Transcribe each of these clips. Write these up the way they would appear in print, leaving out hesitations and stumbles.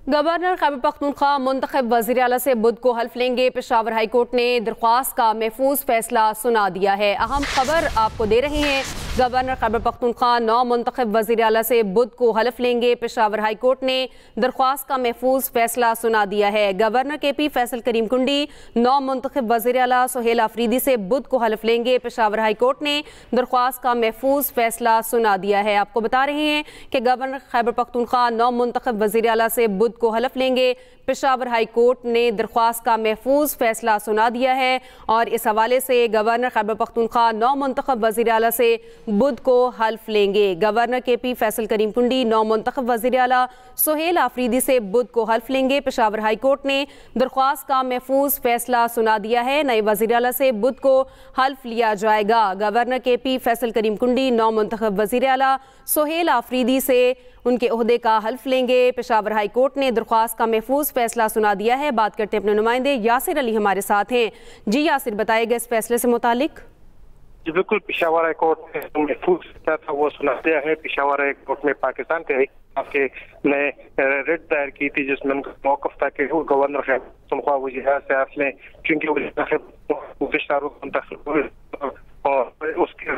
Governor Khyber Pakhtunkhwa منتخب وزیر اعلیٰ سے بدھ کو حلف لیں گے۔ پشاور ہائی کورٹ نے درخواست کا محفوظ فیصلہ سنا دیا ہے۔ اہم خبر آپ کو دے رہے ہیں، گورنر خیبر پختونخوا نو منتخب وزیر اعلیٰ سے بدھ کو حلف لیں گے۔ پشاور ہائی کورٹ نے درخواست کا محفوظ فیصلہ سنا دیا ہے۔ گورنر کے پی فیصل کریم کنڈی نو منتخب وزیر اعلیٰ سہیل آفریدی سے بدھ کو حلف لیں گے۔ پشاور ہائی کورٹ نے درخواست کا محفوظ فیصلہ سنا دیا ہے۔ آپ کو بتا رہے ہیں کہ گورنر خیبر پختونخوا نو منتخب وزیر اعلیٰ سے بدھ کو حلف لیں گے۔ پشاور ہائی کورٹ نے درخواست کا محفوظ فیصلہ سنا دیا ہے اور اس حوالے سے گورنر خیبر پختونخوا نو منتخب وزیر اعلیٰ سے بدھ کو حلف لیں گے۔ گورنر کے پی فیصل کریم کنڈی نو منتخب وزیر اعلیٰ سہیل آفریدی سے بدھ کو حلف لیں گے۔ پشاور ہائی کورٹ نے درخواست کا محفوظ فیصلہ سنا دیا ہے۔ نئے وزیر اعلیٰ سے بدھ کو حلف لیا جائے گا۔ گورنر کے پی فیصل کریم کنڈی نو منتخب وزیر اعلیٰ سہیل آفریدی سے ان کے عہدے کا حلف لیں گے۔ پشاور ہائی کورٹ نے درخواست کا محفوظ فیصلہ سنا دیا ہے۔ بات کرتے ہیں اپنے نمائندے یاسر علی ہمارے ساتھ ہیں۔ جی یاسر، بتائے گا اس فیصلے سے متعلق؟ جی بالکل، پشاور ہائی کورٹ نے جو محفوظ فیصلہ تھا وہ سنا دیا ہے۔ پشاور ہائی کورٹ میں پاکستان تحریک کے نے ریٹ دائر کی تھی جس میں ان کا موقف تھا کہ وہ گورنر خیبر پختونخوا وزیر اعلیٰ سے حلف لیں، کیونکہ اور اس کے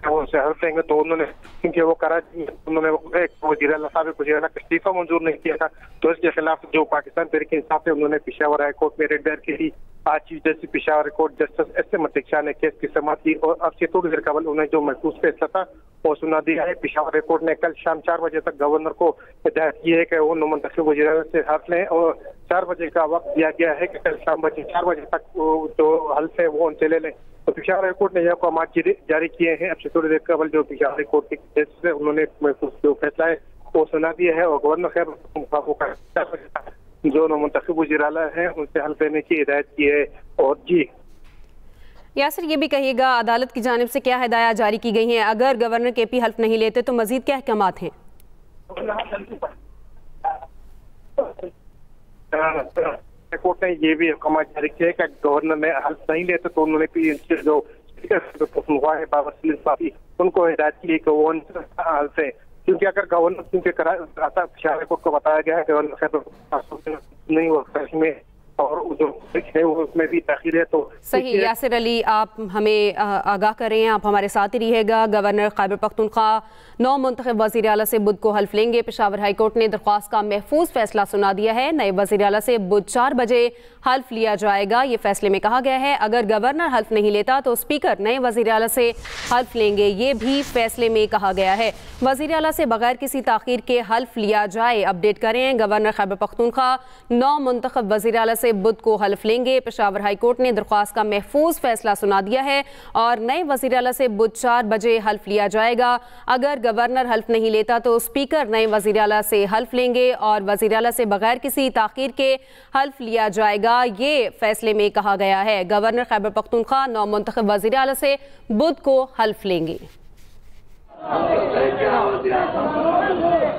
وہ سے حلف لیں گے تو انہوں نے، کیونکہ وہ کراچی انہوں نے ایک وزیر اعلیٰ سابق وزیر اعلیٰ کا استعفیٰ منظور نہیں کیا تھا، تو اس کے خلاف جو پاکستان تحریک انصاف ہے انہوں نے پشاور ہائی کورٹ میں ریٹ دائر کی تھی۔ آج chief justice Peshawar high court justice S M Malik Shah نے کیس کی سماعت کی اور اب سے تھوڑی دیر قبل انہیں جو محفوظ فیصلہ تھا وہ سنا دیا ہے۔ پشاور ہائی کورٹ نے کل شام 4 بجے تک گورنر کو ہدایت کی ہے کہ وہ نو منتخب وزیر اعلیٰ سے حلف لیں اور 4 بجے کا وقت دیا گیا ہے کہ کل شام 4 بجے تک جو حلف ہے وہ ان سے لے لیں۔ تو پشاور ہائی کورٹ نے یہ احکامات جاری کیے ہیں۔ اب سے تھوڑی دیر قبل جو پشاور ہائی کورٹ کے ججز ہیں انہوں نے محفوظ جو فیصلہ ہے وہ سنا دیا ہے اور گورنر خیبر پختونخوا کو 4 بجے تک جو نو منتخب وزیر اعلیٰ ہیں ان سے حلف لینے کی ہدایت کی ہے۔ اور جی یاسر، یہ بھی کہیے گا عدالت کی جانب سے کیا ہدایات جاری کی گئی ہیں؟ اگر گورنر کے پی حلف نہیں لیتے تو مزید کیا احکامات ہیں؟ کورٹ نے یہ بھی احکامات جاری کیے کہ گورنر نے حلف نہیں لیتے تو انہوں نے جو اسپیکر پختونخوا ہے بابر سلیم صافی ان کو ہدایت کی کہ وہ حلف ہے، کیونکہ اگر گورنر پشاور کورٹ کو بتایا گیا ہے کہ گورنر خیبر پختونخوا نہیں ہو اس میں اور جو ہے اس میں بھی تاخیر ہے تو صحیح۔ یاسر علی، آپ ہمیں آگاہ کریں، آپ ہمارے ساتھ ہی رہیے گا۔ گورنر خیبر پختونخوا نو منتخب وزیر اعلیٰ سے بدھ کو حلف لیں گے۔ پشاور ہائی کورٹ نے درخواست کا محفوظ فیصلہ سنا دیا ہے۔ نئے وزیر اعلیٰ سے بدھ 4 بجے حلف لیا جائے گا۔ یہ فیصلے میں کہا گیا ہے اگر گورنر حلف نہیں لیتا تو اسپیکر نئے وزیر اعلیٰ سے حلف لیں گے، یہ بھی فیصلے میں کہا گیا ہے۔ وزیر اعلیٰ سے بغیر کسی تاخیر کے حلف لیا جائے۔ اپڈیٹ کریں، گورنر خیبر پختونخوا نو منتخب وزیر اعلیٰ سے بدھ کو حلف لیں گے۔ پشاور ہائی کورٹ نے درخواست کا محفوظ فیصلہ سنا دیا ہے اور نئے وزیر اعلیٰ سے بدھ 4 بجے حلف لیا جائے گا۔ اگر گورنر حلف نہیں لیتا تو اسپیکر نئے وزیر اعلیٰ سے حلف لیں گے اور وزیر اعلیٰ سے بغیر کسی تاخیر کے حلف لیا جائے گا، یہ فیصلے میں کہا گیا ہے۔ گورنر خیبر پختونخوا نو منتخب وزیر اعلیٰ سے بدھ کو حلف لیں گے۔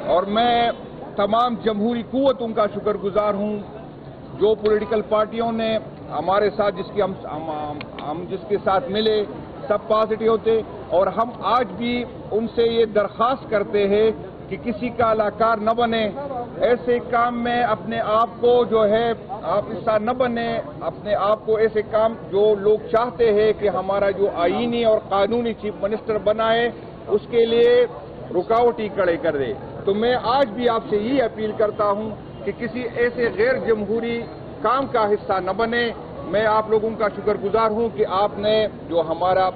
اور میں تمام جمہوری قوتوں کا شکر گزار ہوں جو پولیٹیکل پارٹیوں نے ہمارے ساتھ ہم جس کے ساتھ ملے سب پازیٹیو ہوتے، اور ہم آج بھی ان سے یہ درخواست کرتے ہیں کہ کسی کا علاقار نہ بنے، ایسے کام میں اپنے آپ کو جو ہے آپ حصہ نہ بنے، اپنے آپ کو ایسے کام جو لوگ چاہتے ہیں کہ ہمارا جو آئینی اور قانونی چیف منسٹر بنا ہے اس کے لیے رکاوٹ ہی کھڑے کر دے۔ تو میں آج بھی آپ سے یہ اپیل کرتا ہوں کہ کسی ایسے غیر جمہوری کام کا حصہ نہ بنے۔ میں آپ لوگوں کا شکر گزار ہوں کہ آپ نے جو ہمارا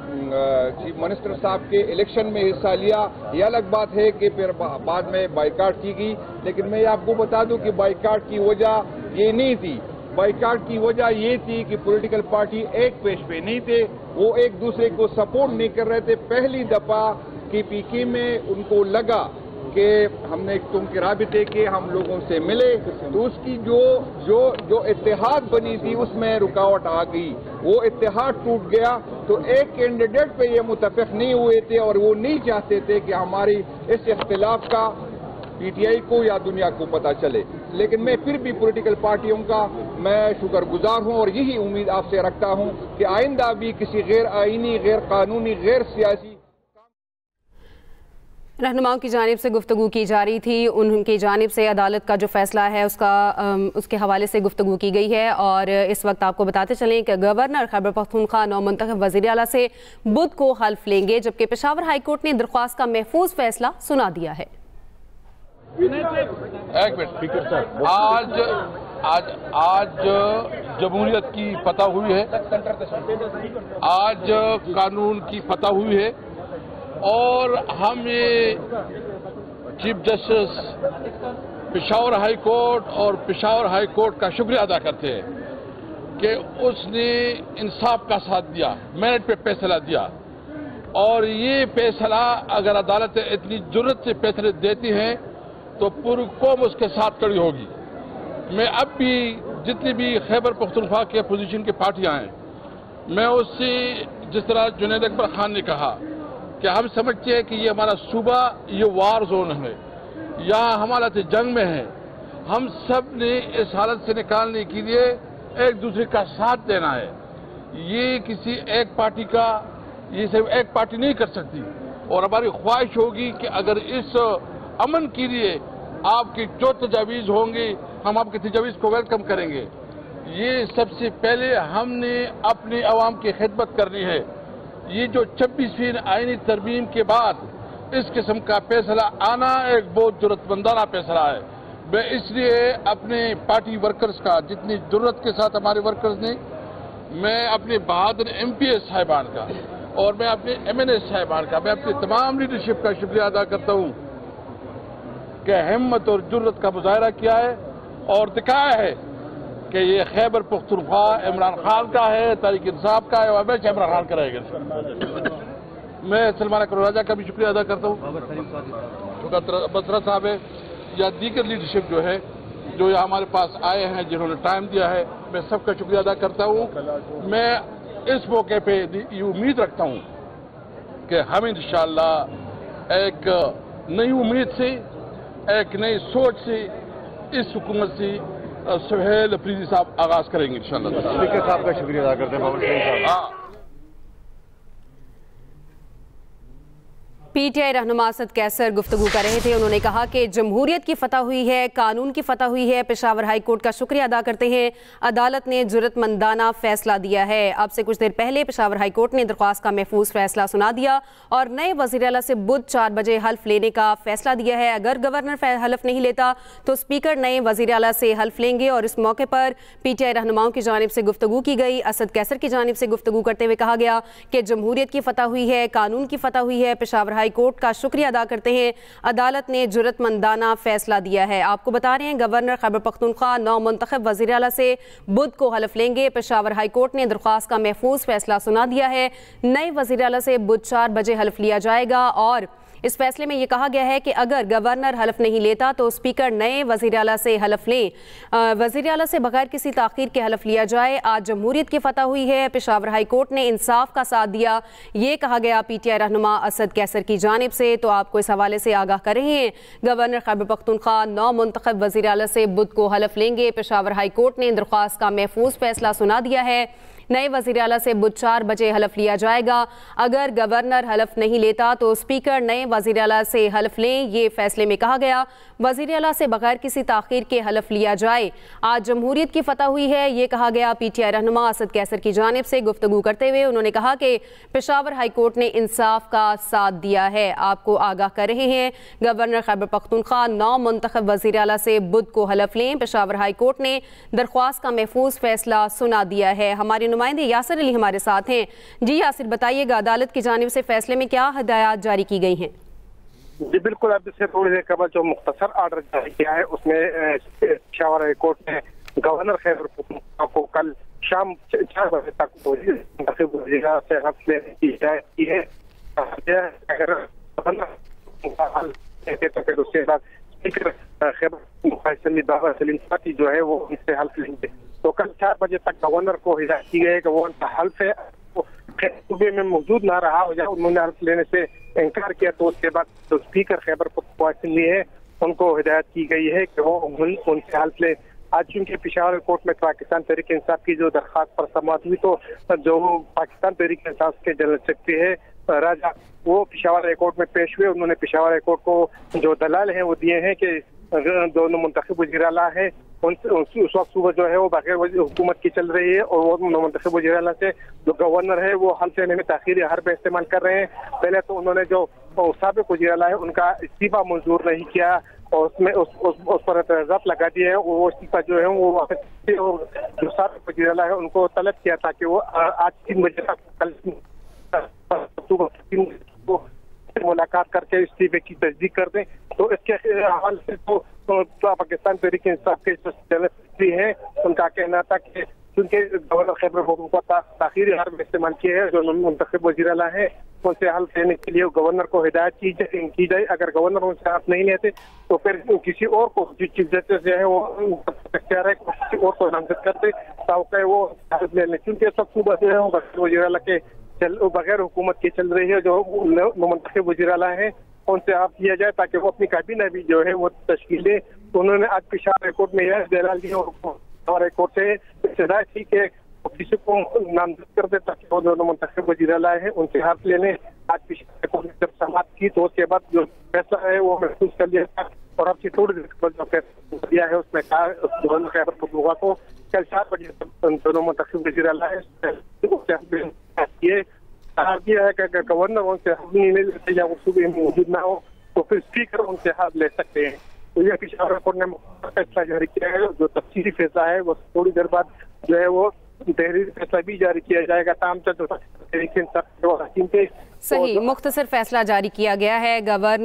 چیف منسٹر صاحب کے الیکشن میں حصہ لیا، یہ الگ بات ہے کہ پھر بعد میں بائیکاٹ کی گئی، لیکن میں آپ کو بتا دوں کہ بائیکاٹ کی وجہ یہ نہیں تھی۔ بائیکاٹ کی وجہ یہ تھی کہ پولیٹیکل پارٹی ایک پیش پہ نہیں تھے، وہ ایک دوسرے کو سپورٹ نہیں کر رہے تھے۔ پہلی دفعہ کی پی کے میں ان کو لگا کہ ہم نے تم کے رابطے کے ہم لوگوں سے ملے تو اس کی جو اتحاد بنی تھی اس میں رکاوٹ آ گئی، وہ اتحاد ٹوٹ گیا۔ تو ایک کینڈیڈیٹ پہ یہ متفق نہیں ہوئے تھے اور وہ نہیں چاہتے تھے کہ ہماری اس اختلاف کا پی ٹی آئی کو یا دنیا کو پتہ چلے۔ لیکن میں پھر بھی پولیٹیکل پارٹیوں کا میں شکر گزار ہوں اور یہی امید آپ سے رکھتا ہوں کہ آئندہ بھی کسی غیر آئینی، غیر قانونی، غیر سیاسی रहनुमाओं की जानिब से गुफ्तगू की जा रही थी, उनकी जानिब से अदालत का जो फैसला है उसके हवाले से गुफ्तगू की गई है। और इस वक्त आपको बताते चलें कि गवर्नर खैबर पख्तूनख्वा नौ मुंतखब वज़ीर आला से बुध को हल्फ लेंगे, जबकि पेशावर हाई कोर्ट ने दरख्वास्त का महफूज फैसला सुना दिया है। एक मिनट, आज जमहूरियत की फतह हुई है, आज कानून की फतह हुई है और हम ये chief justice Peshawar high court और पेशावर हाई कोर्ट का शुक्रिया अदा करते हैं कि उसने इंसाफ का साथ दिया, मेरिट पे फैसला दिया। और ये फैसला अगर अदालत इतनी जुर्रत से फैसले देती हैं तो पूरी कौम उसके साथ खड़ी होगी। मैं अब भी जितनी भी खैबर पख्तूनख्वा के अपोजिशन की पार्टियां हैं, मैं उससे जिस तरह जुनैद अकबर खान ने कहा कि हम समझते हैं कि ये हमारा सूबा ये वार जोन है, यहाँ हम हालत जंग में है। हम सब ने इस हालत से निकालने के लिए एक दूसरे का साथ देना है। ये किसी एक पार्टी का, ये सिर्फ एक पार्टी नहीं कर सकती। और हमारी ख्वाहिश होगी कि अगर इस अमन के लिए आपकी जो तजावीज़ होंगी हम आपकी तजावीज़ को वेलकम करेंगे। ये सबसे पहले हमने अपनी आवाम की खिदमत करनी है। ये जो 26वीं आईनी तरमीम के बाद इस किस्म का फैसला आना एक बहुत जरूरतमंदाना फैसला है। मैं इसलिए अपने पार्टी वर्कर्स का, जितनी जरूरत के साथ हमारे वर्कर्स ने, मैं अपने बहादुर MPS साहिबान का और मैं अपने MNS साहिबान का, मैं अपनी तमाम लीडरशिप का शुक्रिया अदा करता हूँ कि हिम्मत और जुर्रत का मुजाहरा किया है और दिखाया है कि ये खैबर पख्तूनख्वा इमरान खान का है, तहरीक इंसाफ का है और हमेशा इमरान खान का रहेगा। मैं सलमान अकबर राजा का भी शुक्रिया अदा करता हूँ, बसरा साहब है या दीगर लीडरशिप जो है जो यहाँ हमारे पास आए हैं, जिन्होंने टाइम दिया है, मैं सबका शुक्रिया अदा करता हूँ। मैं इस मौके पे ये उम्मीद रखता हूँ कि हम इंशाअल्लाह एक नई उम्मीद से, एक नई सोच से इस हुकूमत से सुहेल अफरीदी साहब आगाज करेंगे इंशाअल्लाह। स्पीकर साहब का शुक्रिया अदा करते हैं बाबर शहीद साहब। PTI रहनुमा असद कैसर गुफ्तगू कर रहे थे। उन्होंने कहा कि जमहूरियत की फतह हुई है, कानून की फतह हुई है। पेशावर हाई कोर्ट का शुक्रिया अदा करते हैं, अदालत ने जुर्रतमंदाना फैसला दिया है। अब से कुछ देर पहले पेशावर हाई कोर्ट ने दरख्वास्त का महफूज फैसला सुना दिया और नए वज़ीर आला से बुध 4 बजे हल्फ लेने का फैसला दिया है। अगर गवर्नर हल्फ नहीं लेता तो स्पीकर नए वज़ीर आला से हल्फ लेंगे। और इस मौके पर PTI रहनुमाओं की जानिब से गुफ्तगू की गई। असद कैसर की जानिब से गुफ्तगू करते हुए कहा गया कि जमहूरियत की फतह हुई है, कानून की फतह हुई है। पेशावर हाई कोर्ट का शुक्रिया अदा करते हैं, अदालत ने जुर्रतमंदाना फैसला दिया है। आपको बता रहे हैं गवर्नर खैबर पख्तूनख्वा नौ मुंतखब वज़ीर आला से बुध को हल्फ लेंगे। पेशावर हाई कोर्ट ने दरख्वास्त का महफूज फैसला सुना दिया है। नए वज़ीर आला से बुध 4 बजे हल्फ लिया जाएगा और इस फैसले में यह कहा गया है कि अगर गवर्नर हल्फ नहीं लेता तो स्पीकर नए वज़ीर आला से हल्फ लें। वज़ीर आला से बगैर किसी ताख़ीर के हल्फ लिया जाए। आज जमहूरियत की फतह हुई है, पेशावर हाई कोर्ट ने इंसाफ का साथ दिया, ये कहा गया PTI रहनुमा असद कैसर की जानिब से। तो आपको इस हवाले से आगाह कर रहे हैं, गवर्नर खैबर पख्तूनख्वा नौ मुंतखब वज़ीर आला से बुध को हल्फ लेंगे। पेशावर हाई कोर्ट ने दरख्वास्त का महफूज फैसला सुना दिया है। नए वज़ीर आला से बुध 4 बजे हल्फ लिया जाएगा। अगर गवर्नर हल्फ नहीं लेता तो स्पीकर नए वज़ीर आला से हल्फ लें, ये फैसले में कहा गया। वज़ीर आला से बगैर किसी ताख़ीर के हल्फ लिया जाए। आज जमहूरियत की फतह हुई है, ये कहा गया PTI रहनुमा असद कैसर की जानिब से गुफ्तगू करते हुए। उन्होंने कहा कि पेशावर हाई कोर्ट ने इंसाफ का साथ दिया है। आपको आगाह कर रहे हैं, गवर्नर खैबर पख्तूनख्वा नौ मुंतखब वज़ीर आला से बुध को हल्फ लें। पेशावर हाई कोर्ट ने दरख्वास्त का महफूज फैसला सुना दिया है। हमारे नुमाइंदे यासिर अली हमारे साथ हैं। जी यासिर, बताइएगा अदालत की जानिब से फैसले में क्या हिदायत जारी की गई हैं? जी बिल्कुल, अब इससे थोड़ी देर कबल जो मुख्तसर आर्डर जारी किया है उसमें पेशावर हाई कोर्ट ने गवर्नर खैबर पख्तूनख्वा को कल शाम 4 बजे तक से हल्फ लेने की हिदायत की है। अगर तो फिर उसके बाद स्पीकर खैबर सलीम साथी जो है वो इससे हल्फ लेंगे। तो कल 4 बजे तक गवर्नर को हिदायत की गई कि वो उनका हल्फ है सूबे में मौजूद ना रहा हो जाए। उन्होंने हल्फ लेने से इनकार किया तो उसके बाद जो स्पीकर खैबर पख्तूनख्वा असेंबली है उनको हिदायत की गई है कि वो उनसे हल्फ ले। आज चूंकि पेशावर कोर्ट में पाकिस्तान तहरीक इंसाफ की जो दरख्वास्त पर समाअत हुई तो जो पाकिस्तान तहरीक इंसाफ के जनरल सेक्रेटरी है राजा वो पेशावर हाई कोर्ट में पेश हुए। उन्होंने पेशावर हाई कोर्ट को जो दलाल हैं वो दिए हैं कि दोनों मुंतखब वज़ीर आला है उस वक्त सूबा जो है वो बगैर हुकूमत की चल रही है और वो मुंतखब वज़ीर आला से जो गवर्नर है वो हल्फ लेने में ताख़ीर हर पे इस्तेमाल कर रहे हैं। पहले तो उन्होंने जो साबिक़ वज़ीर आला है उनका इस्तीफ़ा मंजूर नहीं किया और उसमें उस पर एतराज़ात लगा दिए हैं। वो इस्तीफ़ा जो है वो वापस जो साबिक़ वज़ीर आला है उनको तलब किया था कि वो आज 3 बजे तक कल मुलाकात करके इस्तीफे की तस्दीक कर दें। तो इसके हवाले से तो पाकिस्तान तहरीक इंसाफ के सेक्रेटरी हैं, उनका कहना था कि क्योंकि गवर्नर खैबर पख्तूनख्वा ताख़ीरी हार में इस्तेमाल किए हैं, जो मुंतखब वज़ीर आला है उनसे हल्फ लेने के लिए गवर्नर को हिदायत की जाए। अगर गवर्नर उनसे हल्फ नहीं लेते तो फिर किसी और को चीफ जस्टिस जो है वो इख्तियार है किसी और को नामजद करते ताकि वो हल्फ ले लें। क्योंकि सब सूबा जो है वो वज़ीर आला के बगैर हुकूमत की चल रही है, जो मुंतखब वज़ीर आला है उनसे आप किया जाए ताकि वो अपनी काबीना भी जो है वो तश्कील दे। तो उन्होंने आज पेशावर हाई कोर्ट में यह दलाल दी और पेशावर हाई कोर्ट से हिदायत थी कि किसी को नामजद कर दे ताकि वो दोनों मुंतखब वज़ीर आला है उनसे हाथ ले लें। आज पेशावर हाई कोर्ट ने जब समाप्त की तो उसके बाद जो फैसला है वो महसूस कर लिया था और अब थोड़ी देर बाद जो फैसला दिया है उसमें कहा गवर्नर खैबर पख्तूनख्वा को कल 4 बजे दोनों मुंतखब वज़ीर आला है ये कहा गया है कि अगर गवर्नर उनसे हाथ नहीं ले लेते या वो सूबे में मौजूद ना हो तो फिर स्पीकर उनसे हाथ ले सकते हैं। तो यह पेशावर हाई कोर्ट ने फैसला जारी किया है। जो तफसीली फैसला है वो थोड़ी देर बाद जो है वो तहरीरी फैसला भी जारी किया जाएगा। ताम तक सही मुख्तसर फैसला जारी किया गया है। गवर्नर